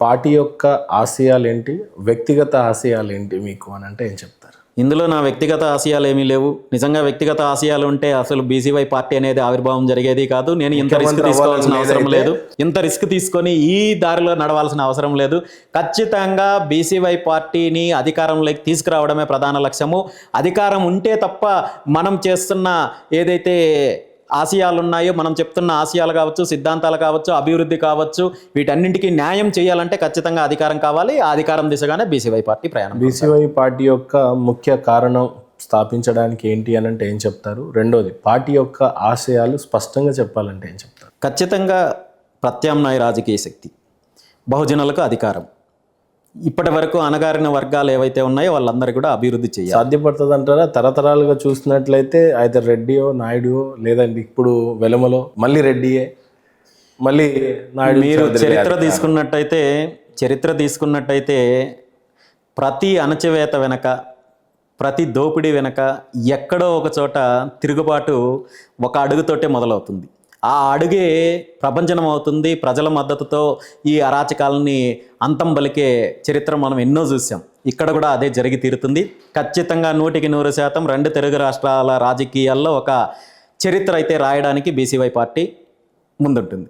Party యొక్క ఆశయాలేంటి? వ్యక్తిగత ఆశయాలేంటి మీకు అని అంటే ఏం చెప్తారు? ఇందులో నా వ్యక్తిగత ఆశయాలు ఏమీ లేవు. నిజంగా వ్యక్తిగత ఆశయాలు ఉంటే అసలు బీసీవై పార్టీ అనేది ఆవిర్భావం జరిగేది కాదు. నేను ఇంత రిస్క్ తీసుకోవాల్సిన అవసరం లేదు. ఇంత రిస్క్ తీసుకొని ఈ దారిలో నడవాల్సిన అవసరం లేదు. ఖచ్చితంగా బీసీవై పార్టీని అధికారంలోకి తీసుకురావడమే ప్రధాన లక్ష్యము. అధికారం ఉంటే తప్ప మనం చేస్తున్న ఏదైతే ఆశయాలు ఉన్నాయో, మనం చెప్తున్న ఆశయాలు కావచ్చు, సిద్ధాంతాలు కావచ్చు, అభివృద్ధి కావచ్చు, వీటన్నింటికి న్యాయం చేయాలంటే ఖచ్చితంగా అధికారం కావాలి. ఆ అధికారం దిశగానే బీసీవై పార్టీ ప్రయాణం. బీసీవై పార్టీ యొక్క ముఖ్య కారణం స్థాపించడానికి ఏంటి అని అంటే ఏం చెప్తారు? రెండోది, పార్టీ యొక్క ఆశయాలు స్పష్టంగా చెప్పాలంటే ఏం చెప్తారు? ఖచ్చితంగా ప్రత్యామ్నాయ రాజకీయ శక్తి, బహుజనులకు అధికారం, ఇప్పటి వరకు అణగారిన వర్గాలు ఏవైతే ఉన్నాయో వాళ్ళందరూ కూడా అభివృద్ధి చేయాలి. సాధ్యపడుతుంది అంటారా? తరతరాలుగా చూసినట్లయితే అయితే రెడ్డియో నాయుడుయో, లేదండి ఇప్పుడు వెలమలో మళ్ళీ రెడ్డియే, మళ్ళీ నాయుడు. మీరు చరిత్ర తీసుకున్నట్టయితే ప్రతి అణచివేత వెనక, ప్రతి దోపిడీ వెనక ఎక్కడో ఒక చోట తిరుగుబాటు ఒక అడుగుతోటే మొదలవుతుంది. ఆ అడుగే ప్రపంచం అవుతుంది. ప్రజల మద్దతుతో ఈ అరాచకాలని అంతం పలికే చరిత్ర మనం ఎన్నో చూసాం. ఇక్కడ కూడా అదే జరిగి తీరుతుంది. ఖచ్చితంగా 100% రెండు తెలుగు రాష్ట్రాల రాజకీయాల్లో ఒక చరిత్ర అయితే రాయడానికి బీసీవై పార్టీ ముందుంటుంది.